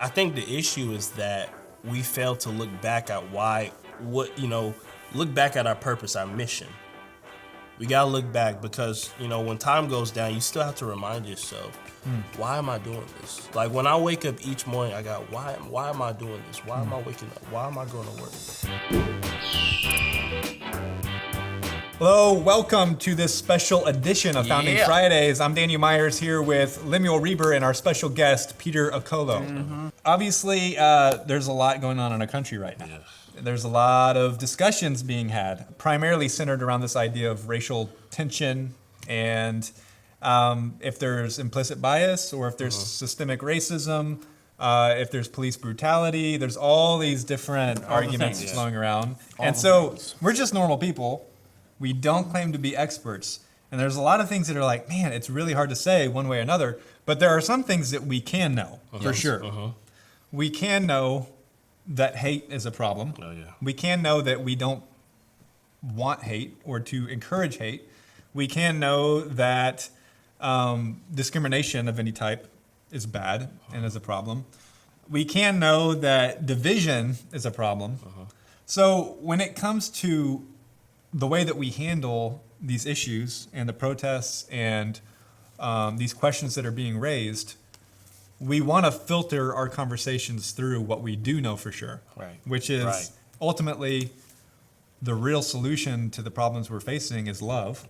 I think the issue is that we fail to look back at look back at our purpose, our mission. We gotta look back because, when time goes down, you still have to remind yourself, why am I doing this? Like when I wake up each morning, I got, why am I doing this? Why am I waking up? Why am I going to work? Hello, welcome to this special edition of Founding Fridays. I'm Daniel Myers here with Lemuel Reber and our special guest, Peter Okolo. Obviously, there's a lot going on in our country right now. There's a lot of discussions being had, primarily centered around this idea of racial tension and if there's implicit bias or if there's systemic racism, if there's police brutality. There's all these different arguments flowing around. We're just normal people. We don't claim to be experts. And there's a lot of things that are like, man, it's really hard to say one way or another. But there are some things that we can know, for sure. We can know that hate is a problem. We can know that we don't want hate or to encourage hate. We can know that discrimination of any type is bad and is a problem. We can know that division is a problem. So when it comes to the way that we handle these issues and the protests and these questions that are being raised, we want to filter our conversations through what we do know for sure, which is ultimately the real solution to the problems we're facing is love.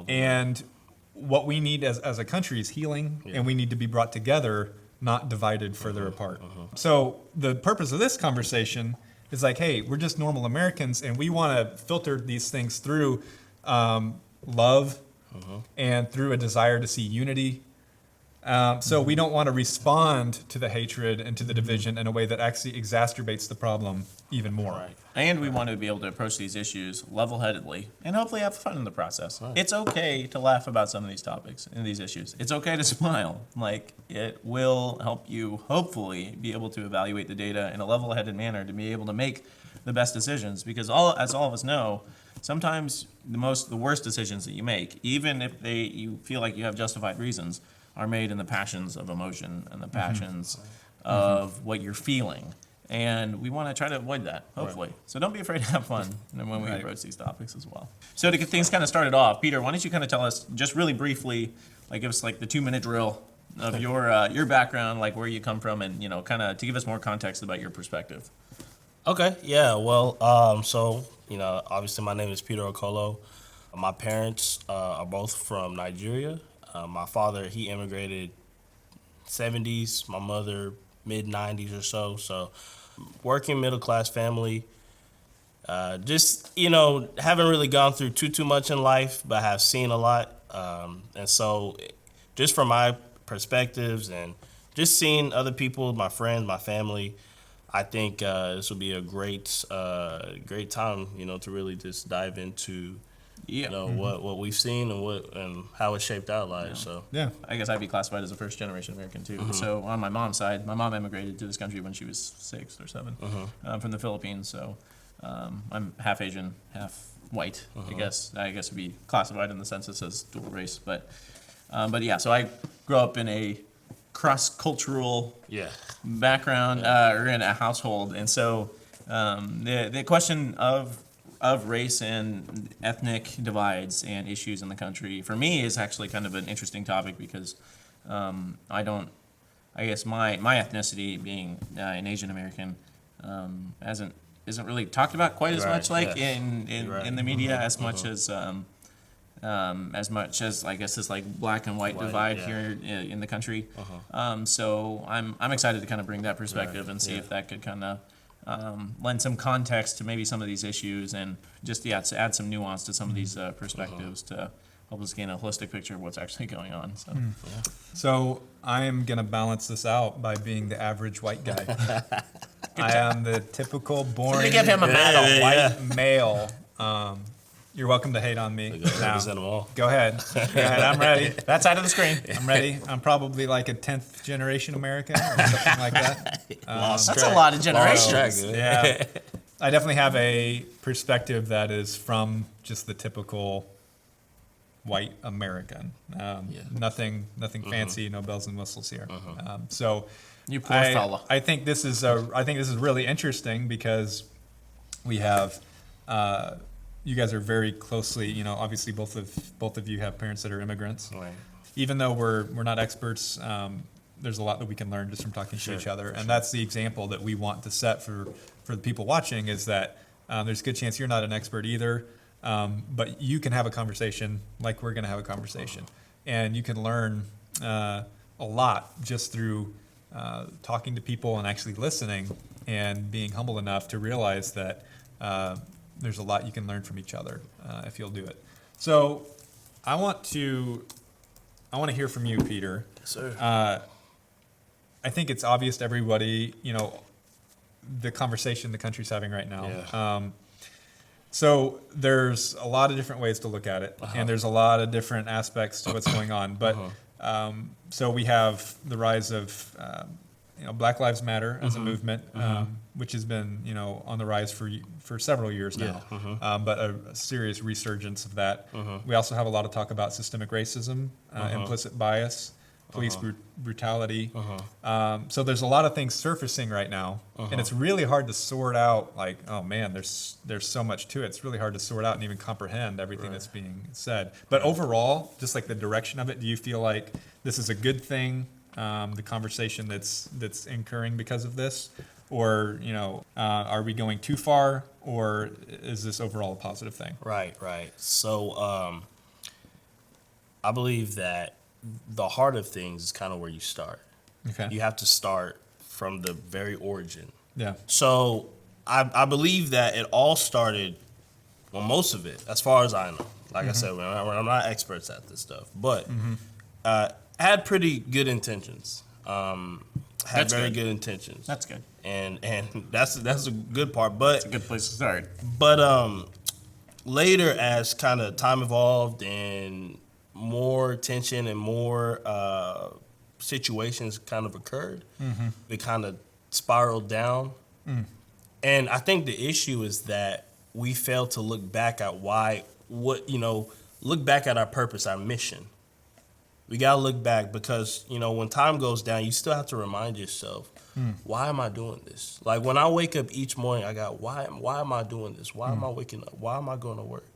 And what we need as a country is healing, and we need to be brought together, not divided further apart. So the purpose of this conversation is like, hey, we're just normal Americans, and we want to filter these things through love and through a desire to see unity. So we don't want to respond to the hatred and to the division in a way that actually exacerbates the problem even more. And we want to be able to approach these issues level-headedly and hopefully have fun in the process. It's okay to laugh about some of these topics and these issues. It's okay to smile. Like, it will help you hopefully be able to evaluate the data in a level-headed manner to be able to make the best decisions. Because as all of us know, sometimes the worst decisions that you make, even if you feel like you have justified reasons, are made in the passions of emotion and the passions of what you're feeling. And we want to try to avoid that, hopefully. So don't be afraid to have fun when we approach these topics as well. So to get things kind of started off, Peter, why don't you kind of tell us just really briefly, like give us like the 2-minute drill of your background, like where you come from, and kind of to give us more context about your perspective. Okay, yeah, well, obviously my name is Peter Okolo. My parents are both from Nigeria. My father, he immigrated 70s, my mother mid-90s or so. So working middle-class family, haven't really gone through too much in life, but have seen a lot. And so just from my perspectives and just seeing other people, my friends, my family, I think this will be a great time, to really just dive into what we've seen and how it shaped our lives. So I guess I'd be classified as a first generation American too. So on my mom's side, my mom immigrated to this country when she was 6 or 7 from the Philippines. So I'm half Asian, half white. I guess would be classified in the census as dual race. But yeah, so I grew up in a cross-cultural background or in a household, and so the question of race and ethnic divides and issues in the country, for me, is actually kind of an interesting topic because I guess my ethnicity, being an Asian American, isn't really talked about quite as much in the media as much as I guess this like black and white divide here in the country. So I'm excited to kind of bring that perspective and see if that could kind of lend some context to maybe some of these issues and just to add some nuance to some of these perspectives to help us gain a holistic picture of what's actually going on. So I'm gonna balance this out by being the average white guy. I am the typical boring give him a medal. white male. You're welcome to hate on me. Go ahead. I'm ready. That side of the screen. I'm ready. I'm probably like a 10th generation American or something like that. That's a lot of generations. Yeah. I definitely have a perspective that is from just the typical white American. Nothing fancy, no bells and whistles here. You poor fella. I think this is really interesting because we have you guys are very closely, obviously both of you have parents that are immigrants. Right. Even though we're not experts, there's a lot that we can learn just from talking to each other, and that's the example that we want to set for the people watching. Is that there's a good chance you're not an expert either, but you can have a conversation like we're going to have a conversation, and you can learn a lot just through talking to people and actually listening and being humble enough to realize that there's a lot you can learn from each other if you'll do it. So I want to hear from you, Peter. Yes, sir. I think it's obvious to everybody, the conversation the country's having right now. Yeah. So there's a lot of different ways to look at it, and there's a lot of different aspects to what's going on. But so we have the rise of Black Lives Matter as a movement, which has been on the rise for several years now, but a serious resurgence of that. We also have a lot of talk about systemic racism, implicit bias, police brutality. So there's a lot of things surfacing right now, and it's really hard to sort out. Like, oh man, there's so much to it. It's really hard to sort out and even comprehend everything that's being said. But overall, just like the direction of it, do you feel like this is a good thing? The conversation that's incurring because of this, or are we going too far, or is this overall a positive thing? Right. So I believe that the heart of things is kind of where you start. Okay. You have to start from the very origin. Yeah. So I believe that it all started, well, most of it, as far as I know. Like I said, I'm not experts at this stuff, but had pretty good intentions. That's very good. good intentions. That's good. And that's a good part. But It's a good place to start. But later, as kind of time evolved and more tension and more situations kind of occurred, they kind of spiraled down. And I think the issue is that we fail to look back at look back at our purpose, our mission. We got to look back because, when time goes down, you still have to remind yourself, why am I doing this? Like when I wake up each morning, I got, why am I doing this? Why am I waking up? Why am I going to work?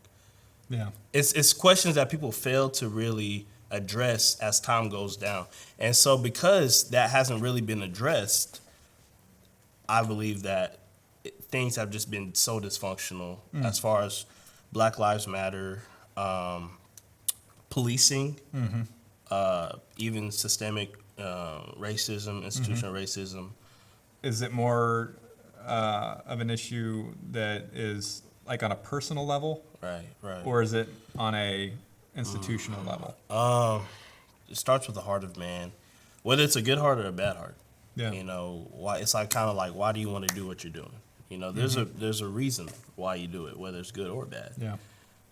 Yeah. It's questions that people fail to really address as time goes down. And so because that hasn't really been addressed, I believe that things have just been so dysfunctional as far as Black Lives Matter, policing, even systemic racism, institutional racism. Is it more of an issue that is like on a personal level, Right. or is it on a institutional level? It starts with the heart of man, whether it's a good heart or a bad heart. Yeah. Why it's like kind of like, why do you want to do what you're doing? There's a reason why you do it, whether it's good or bad. Yeah.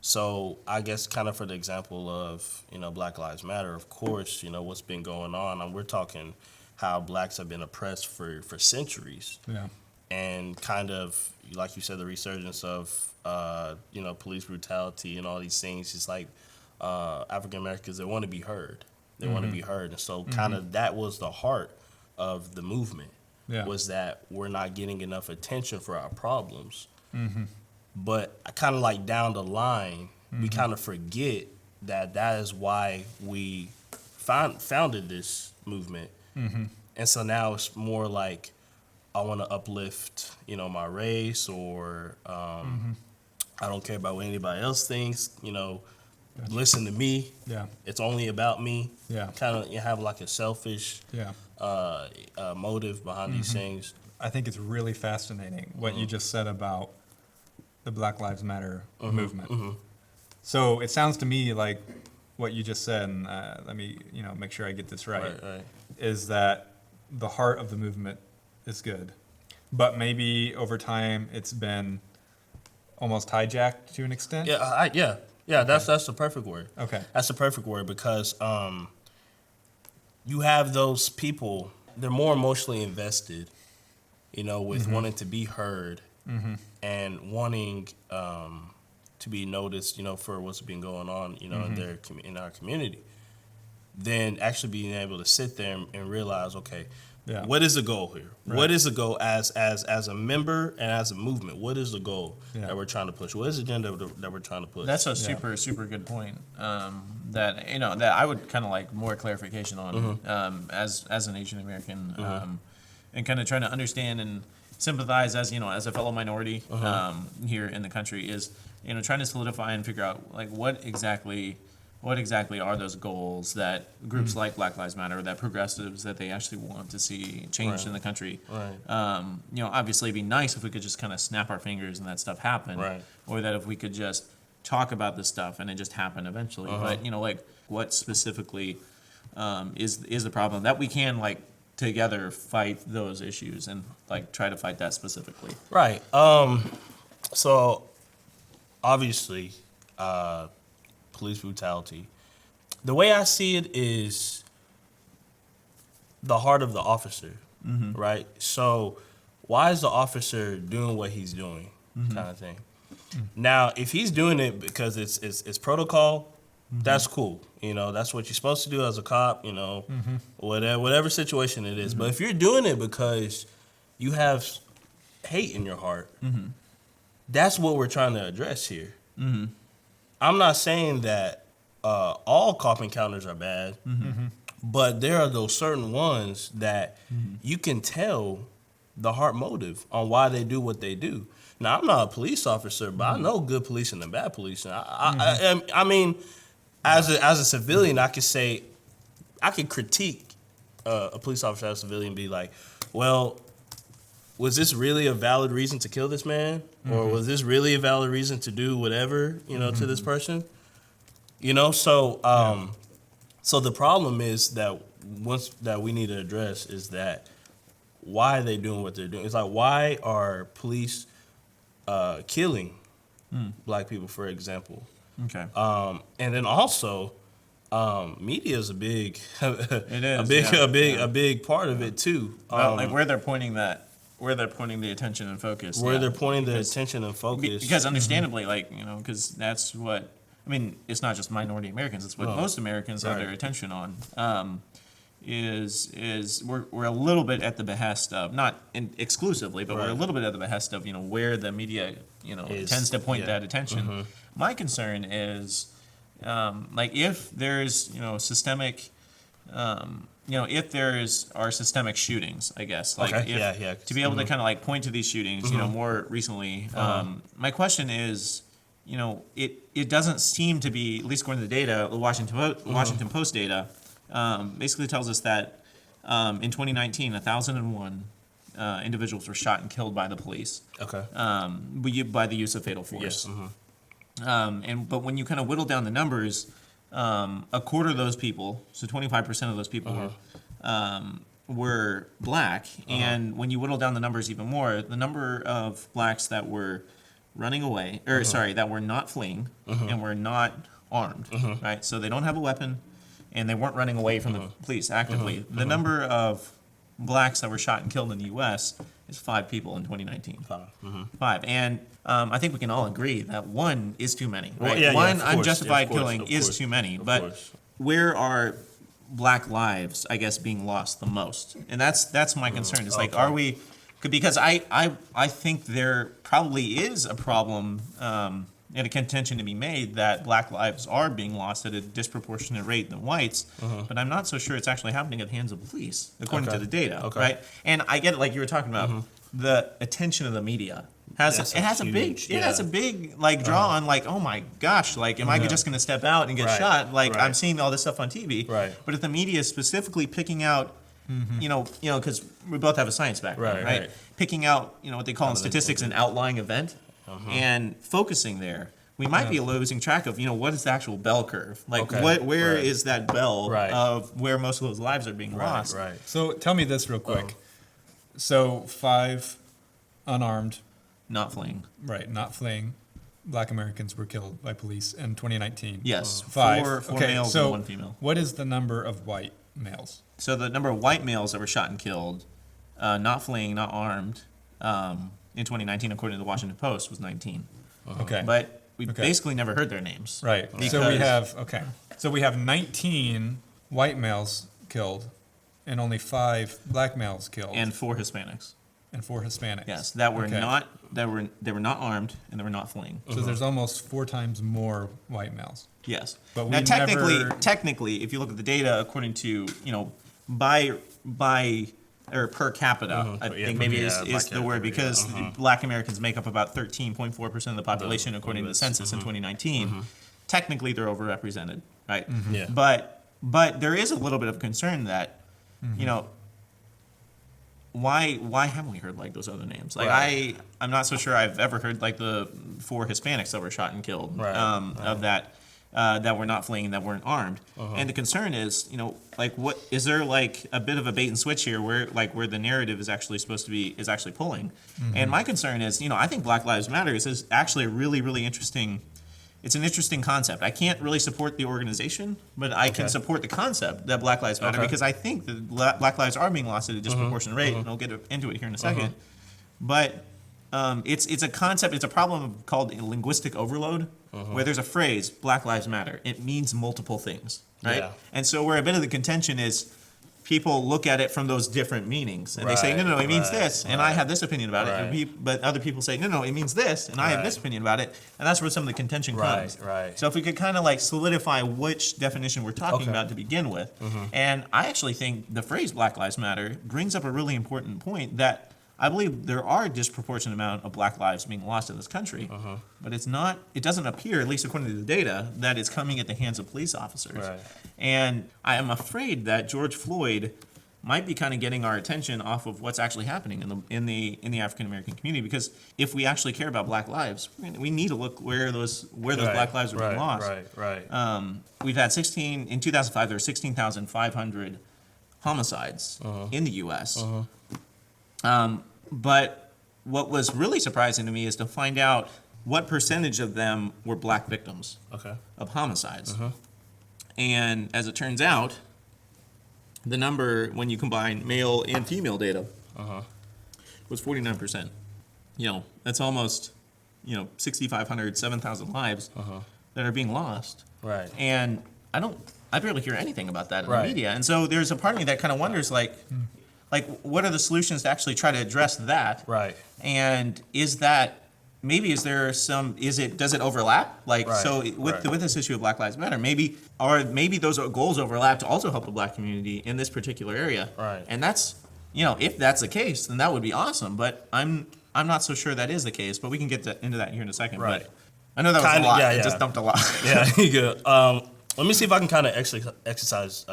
So I guess kind of for the example of, Black Lives Matter, of course, what's been going on, and we're talking how blacks have been oppressed for centuries. Yeah. And kind of, like you said, the resurgence of, police brutality and all these things. It's like African Americans, they want to be heard. They want to be heard. And so kind of that was the heart of the movement, was that we're not getting enough attention for our problems. But kind of like down the line, we kind of forget that is why we founded this movement. And so now it's more like, I want to uplift, my race, or I don't care about what anybody else thinks, listen to me. Yeah. It's only about me. Yeah. Kind of have like a selfish Yeah. motive behind these things. I think it's really fascinating what you just said about the Black Lives Matter movement. So it sounds to me like what you just said, and let me make sure I get this right, Right. is that the heart of the movement is good, but maybe over time it's been almost hijacked to an extent. Yeah. That's the perfect word. Okay. That's the perfect word because you have those people, they're more emotionally invested, with wanting to be heard and wanting to be noticed, for what's been going on, in our community, than actually being able to sit there and realize, okay, Yeah. What is the goal here? Right. What is the goal as a member and as a movement? What is the goal that we're trying to push? What is the agenda that we're trying to push? That's a super good point. That I would kind of like more clarification on as an Asian American, and kind of trying to understand and sympathize as as a fellow minority here in the country is trying to solidify and figure out like what exactly are those goals that groups like Black Lives Matter, that progressives that they actually want to see changed in the country. Right. Obviously it'd be nice if we could just kind of snap our fingers and that stuff happen. Right. Or that if we could just talk about this stuff and it just happen eventually. But like what specifically is the problem that we can like together fight those issues and like try to fight that specifically. Right. So obviously, police brutality. The way I see it is the heart of the officer, right? So why is the officer doing what he's doing, kind of thing? Now, if he's doing it because it's protocol, that's cool. That's what you're supposed to do as a cop. Whatever situation it is. But if you're doing it because you have hate in your heart, that's what we're trying to address here. I'm not saying that all cop encounters are bad, but there are those certain ones that you can tell the heart motive on why they do what they do. Now, I'm not a police officer, but I know good policing and bad policing. I mean, as a civilian, I could critique a police officer as a civilian and be like, well, was this really a valid reason to kill this man? Or was this really a valid reason to do whatever, to this person? So the problem is that we need to address is that why are they doing what they're doing? It's like, why are police killing black people, for example? Okay. And then also, media is a big, It is, a big part of it too. Well, like where they're pointing the attention and focus. Because understandably, because that's what, it's not just minority Americans, it's what most Americans have their attention on. Is we're a little bit at the behest of, not exclusively, but we're a little bit at the behest of, where the media, tends to point that attention. My concern is, if there's, systemic, if are systemic shootings, I guess, to be able to kind of point to these shootings, more recently. My question is, it doesn't seem to be, at least according to the data, the Washington Post data, basically tells us that in 2019, 1,001 individuals were shot and killed by the police. Okay. By the use of fatal force. Yes. But when you kind of whittle down the numbers, a quarter of those people, so 25% of those people, were black. And when you whittle down the numbers even more, the number of blacks that were running away, that were not fleeing and were not armed, right? So they don't have a weapon, and they weren't running away from the police actively. The number of blacks that were shot and killed in the U.S. is 5 people in 2019. 5. And I think we can all agree that 1 is too many, right? One unjustified killing is too many. But where are black lives, I guess, being lost the most? And that's my concern. It's like, are we... Because I think there probably is a problem and a contention to be made that black lives are being lost at a disproportionate rate than whites, but I'm not so sure it's actually happening at the hands of police, according to the data, right? And I get it, like you were talking about, the attention of the media has a big like draw on, like, oh my gosh, like, am I just going to step out and get shot? Like, I'm seeing all this stuff on TV, but if the media is specifically picking out, because we both have a science background, right? Picking out, what they call in statistics an outlying event, and focusing there, we might be losing track of, what is the actual bell curve? Like, where is that bell of where most of those lives are being lost? Right. So tell me this real quick. So 5 unarmed, not fleeing. Right, not fleeing. Black Americans were killed by police in 2019. Yes, 5. Four males and 1 female. What is the number of white males? So the number of white males that were shot and killed, not fleeing, not armed, in 2019, according to the Washington Post, was 19. Okay. But we basically never heard their names. Right. So we have 19 white males killed And only 5 black males killed. And 4 Hispanics. And 4 Hispanics. Yes, that were Okay. not they were not armed and they were not fleeing. So there's almost 4 times more white males. Yes. But Now we technically, if you look at the data according to, by or per capita, I think maybe is the word, because Black Americans make up about 13.4% of the population according to the census in 2019. Technically, they're overrepresented, right? Yeah. But there is a little bit of concern that, why haven't we heard like those other names? Like Right. I'm not so sure I've ever heard like the 4 Hispanics that were shot and killed of that were not fleeing, that weren't armed. And the concern is, like, what is there like a bit of a bait and switch here where the narrative is actually supposed to be actually pulling? And my concern is, I think Black Lives Matter is actually a really, really interesting. It's an interesting concept. I can't really support the organization, but I can support the concept that Black Lives Matter because I think that Black lives are being lost at a disproportionate rate, and I'll get into it here in a second. But it's a concept, it's a problem called linguistic overload, where there's a phrase, Black Lives Matter. It means multiple things, right? Yeah. And so where a bit of the contention is, people look at it from those different meanings, and they say, no, it means this, and I have this opinion about it. But other people say, no, it means this, and I have this opinion about it, and that's where some of the contention comes. Right. So if we could kind of like solidify which definition we're talking about to begin with, and I actually think the phrase Black Lives Matter brings up a really important point that I believe there are a disproportionate amount of Black lives being lost in this country, but it doesn't appear, at least according to the data, that it's coming at the hands of police officers. Right. And I am afraid that George Floyd might be kind of getting our attention off of what's actually happening in the African American community, because if we actually care about Black lives, we need to look where those Black lives are being lost. Right. We've had in 2005 there were 16,500 homicides in the U.S. But what was really surprising to me is to find out what percentage of them were Black victims of homicides. And as it turns out, the number, when you combine male and female data, was 49%. That's almost, 6,500, 7,000 lives that are being lost. Right. And I barely hear anything about that in the media. And so there's a part of me that kind of wonders, like, what are the solutions to actually try to address that? Right. And does it overlap? So with this issue of Black Lives Matter, maybe those goals overlap to also help the Black community in this particular area. Right. And that's, if that's the case, then that would be awesome. But I'm not so sure that is the case, but we can get into that here in a second. Right. But I know that was a lot. Yeah, I just dumped a lot. Yeah, you good. Let me see if I can kind of exercise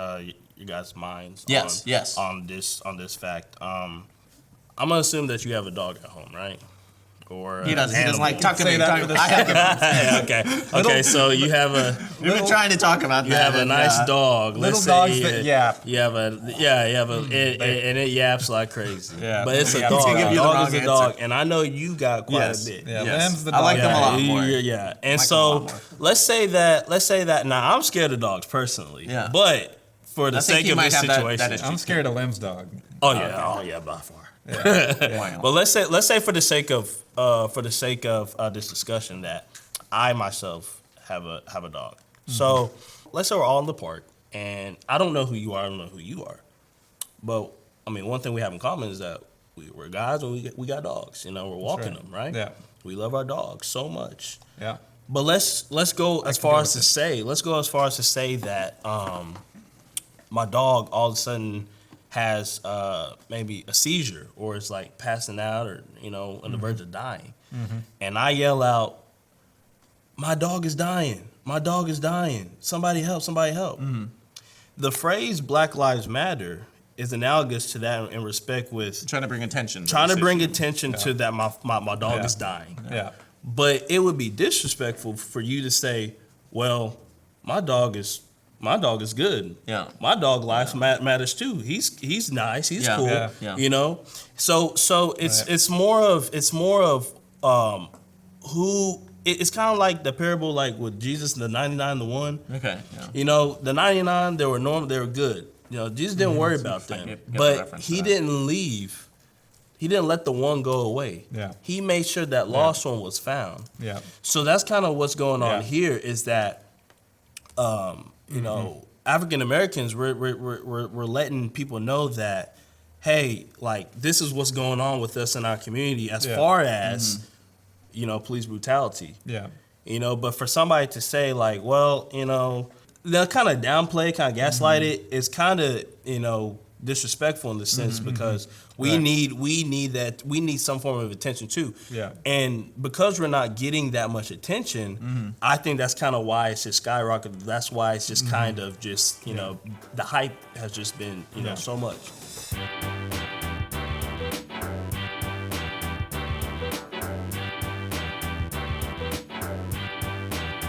you guys' minds on this fact. I'm gonna assume that you have a dog at home, right? Or he doesn't like talking Say to me. that for the Okay. So you have We've been trying to talk about that. you have a nice dog. Little Let's dogs say that yap. You have and it yaps like crazy. Yeah. But it's a Yeah. dog. It's gonna give A you the dog wrong is a answer. dog, and I know you got quite Yes. a bit. Yeah, Yes. Lamb's the I dog. like them a lot Yeah, more. yeah. And like so them a lot more. let's say that. Now I'm scared of dogs personally. Yeah. But for the I think sake you of might this have that situation, issue. I'm scared of Lim's dog. oh yeah, by far. But let's say for the sake of this discussion that I myself have a dog. So let's say we're all in the park, and I don't know who you are. I don't know who you are. But I mean, one thing we have in common is that we're guys and we got dogs. We're walking them, right? Yeah. We love our dogs so much. Yeah. But let's go as far as to say that my dog all of a sudden has maybe a seizure or is like passing out or on the verge of dying, and I yell out, "My dog is dying! My dog is dying! Somebody help! Somebody help!" The phrase "Black Lives Matter" is analogous to that in respect with Trying to bring attention. to that my dog is dying. Yeah. But it would be disrespectful for you to say, "Well, my dog is good. Yeah. My dog life matters too. He's nice. He's Yeah. cool. Yeah. So it's more of who. It's kind of like the parable, like with Jesus and the 99 and the 1. Okay. Yeah. The 99 they were normal. They were good. Jesus didn't worry about them, get the but reference he to that. didn't leave. He didn't let the one go away. Yeah. He made sure that lost one was found. Yeah. So that's kind of what's going on Yeah. here is that, African Americans, we're letting people know that, hey, like, this is what's going on with us in our community as far as, you know, police brutality. Yeah. You know, but for somebody to say, like, well, you know, they'll kind of downplay, kind of gaslight it, is kind of, you know, disrespectful in the sense because we need some form of attention too. Yeah. And because we're not getting that much attention, I think that's kind of why it's just skyrocketed. That's why it's just kind of just, you know, the hype has just been, you know, so much.